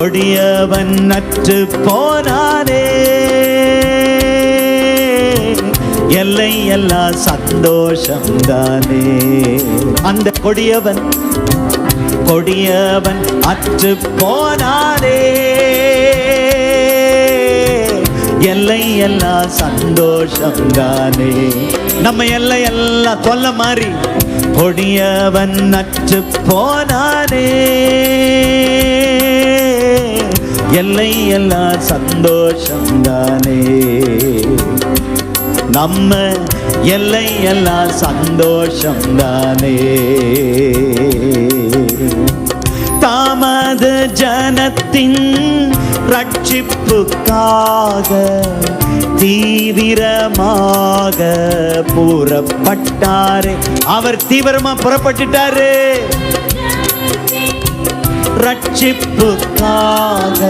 கொடியவன் அற்று போனானே. எல்லை எல்லா சந்தோஷம்தானே. அந்த கொடியவன் அற்று போனானே. எல்லை எல்லா சந்தோஷம்தானே. நம்ம எல்லை எல்லாம் தொல்ல மாறி கொடியவன் அற்று போனானே. எல்லை எல்லா சந்தோஷம்தானே. நம்ம எல்லை எல்லா சந்தோஷம்தானே. தாமத ஜனத்தின் ரட்சிப்புக்காக தீவிரமாக புறப்பட்டாரே. அவர் தீவிரமா புறப்பட்டுட்டாரு. ரட்சிப்புக்காக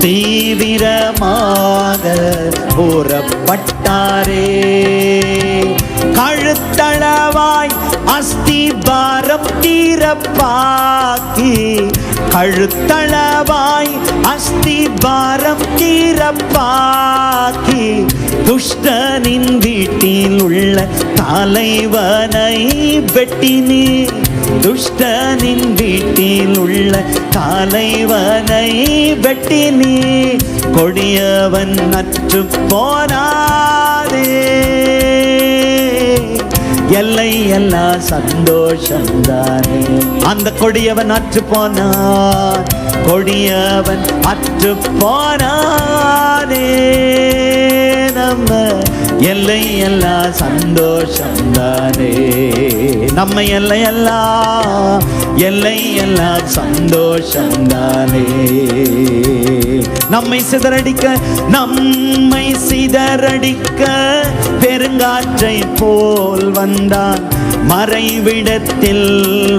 தீவிரமாக புறப்பட்டாரே. கழுத்தளவாய் அஸ்திபாரம் தீரப்பாக்கி, கழுத்தளவாய் அஸ்திபாரம் தீரப்பாக்கி, துஷ்டனின் வீட்டில் உள்ள தலைவனை வெட்டினே. துஷ்டனின் வீட்டில் உள்ள தலைவனை வெட்டினே. கொடியவன் அற்று போனாரே. எல்லை எல்லா சந்தோஷம்தானே. அந்த கொடியவன் அற்று போனான். கொடியவன் அற்று போனானே. நம்ம எல்லை எல்லா சந்தோஷம்தானே. நம்ம எல்லை எல்லா சந்தோஷம்தானே. நம்மை சிதறடிக்க பெருங்காற்றை போல் வந்தான். மறைவிடத்தில்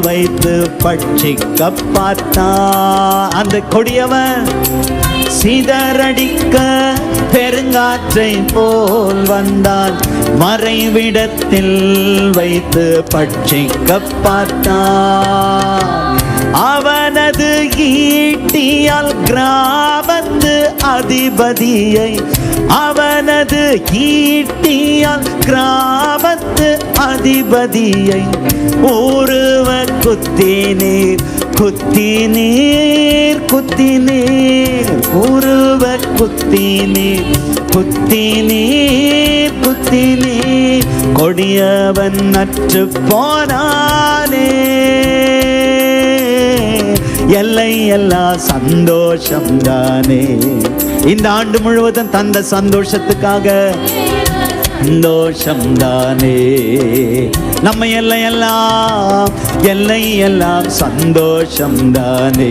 வைத்து பட்சிக்க பார்த்தான். அந்த கொடியவன் சிதறடிக்க பெருங்காற்றை போல் வந்தான். மறைவிடத்தில் வைத்து பட்சிக்க பார்த்தான். அவனது ஈட்டியால் கிராமத்து அதிபதியை, அவனது ஈட்டியால் கிராமத்து அதிபதியை ஒருவ குத்தினீர். ஒருவ குத்தினீர். கொடியவன் அற்று போனானே. எல்லை எல்லா சந்தோஷம்தானே. இந்த ஆண்டு முழுவதும் தந்த சந்தோஷத்துக்காக சந்தோஷம்தானே. நம்ம எல்லை எல்லாம் சந்தோஷம்தானே.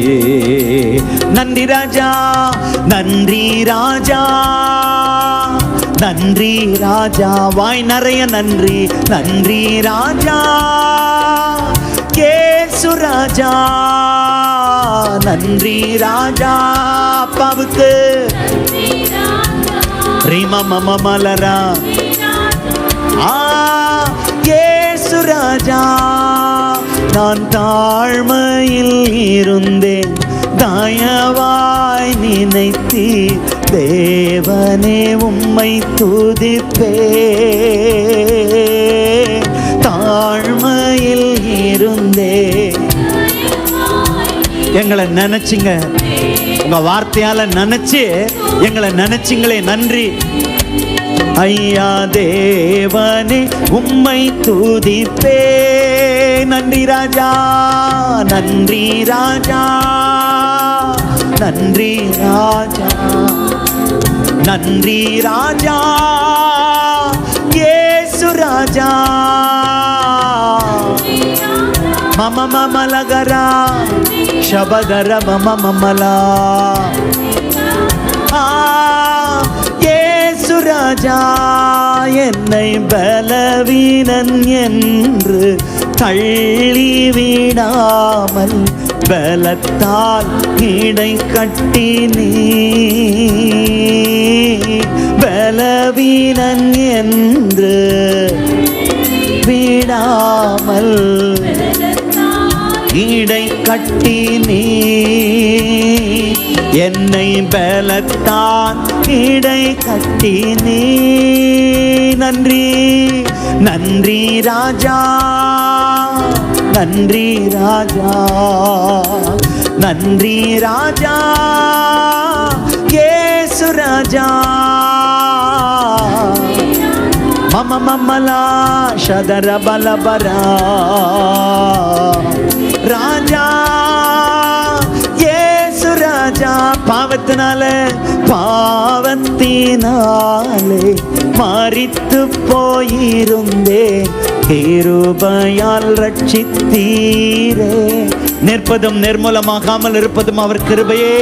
நன்றி ராஜா, நன்றி ராஜா, நன்றி ராஜா. வாய் நிறைய நன்றி. நன்றி ராஜா இயேசு ராஜா. நன்றி ராஜா அப்பாவுக்கு. ரீமா மம மலரா இயேசு ராஜா. நான் தாழ்மையில் இருந்தேன், தயவாய் நினைத்தி தேவனே உம்மை துதிப்பே. தாழ்மையில் இருந்தே எங்களை நினைச்சிங்க. உங்க வார்த்தையால நினைச்சு எங்களை நினைச்சிங்களே, நன்றி ஐயா. தேவனே உம்மை துதிப்பே. நன்றி ராஜா, நன்றி ராஜா, நன்றி ராஜா, நன்றி ராஜா இயேசு ராஜா. மம மமலகரா ಶಬದರ ಮಮ ಮಮಲ இயேசு ராஜா என்னை பலவீனன் என்று தள்ளிவிடாமல் பலத்தால் இடை கட்டி நீ பலவீனன் என்று விடாமல் இடை கட்டி நீ என்னை பலத்தான் இடை கட்டினே. நன்றி நன்றி ராஜா, நன்றி ராஜா, நன்றி ராஜா, இயேசு ராஜா. மம மமலா ஷதர பலபரா ராஜா, இயேசு ராஜா. பாவத்தினாலே மரித்து போயிருந்தேன், கிருபையால் ரட்சித்தீரே. நிற்பதும் நிர்மூலமாகாமல் இருப்பதும் அவர் கிருபையே.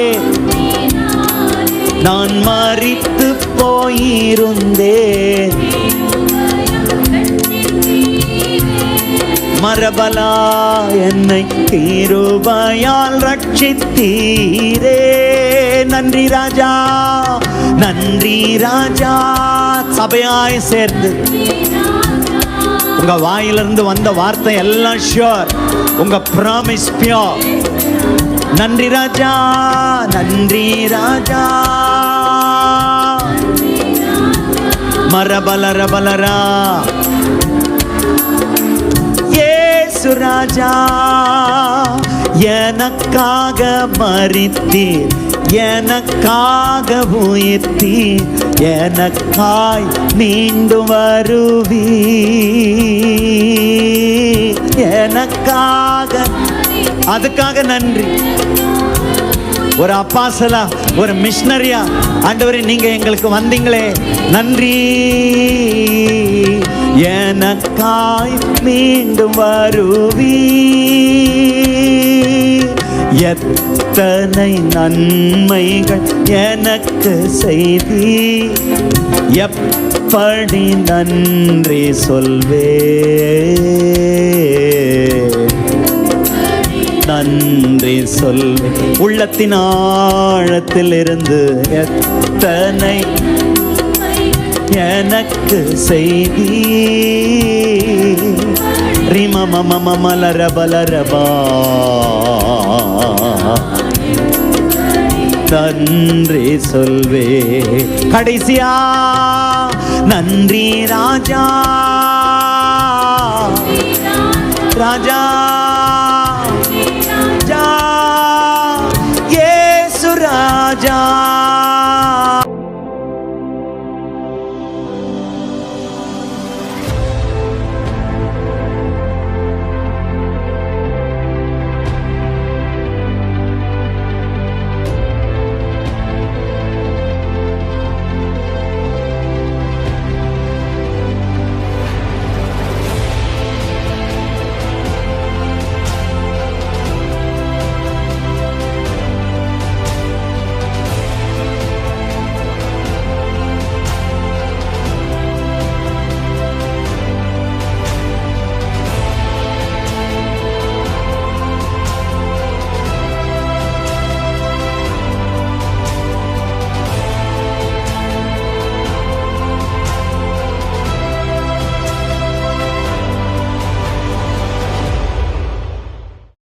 நான் மரித்து போயிருந்தேன், மரபலா என்னை கிருபையால் ரட்சித்தீரே. நன்றி ராஜா, நன்றி ராஜா. சபையாய் சேர்ந்து உங்க வாயிலிருந்து வந்த வார்த்தை எல்லாம் ஷுவர், உங்க ப்ராமிஸ் பியூர். நன்றி ராஜா, நன்றி ராஜா. மரபலரபலரா இயேசு ராஜா, எனக்காக மரித்தீர், எனக்காக உயிர்த்தீர், எனக்காய் மீண்டும் வருவீர், எனக்காக. அதுக்காக நன்றி. ஒரு அப்பாசலா, ஒரு மிஷனரியா ஆண்டவரே நீங்க எங்களுக்கு வந்தீங்களே, நன்றி. எனக்காய் மீண்டும் வருவீர், எத்தனை நன்மைகள் எனக்கு செய்தி, எப்படி நன்றி சொல்வே, நன்றி சொல்வே. உள்ளத்தின் ஆழத்தில் இருந்து எத்தனை எனக்கு செய்தி, ரிமமமமலரபலரபா நன்றி சொல்வே. கடைசியா நன்றி ராஜா,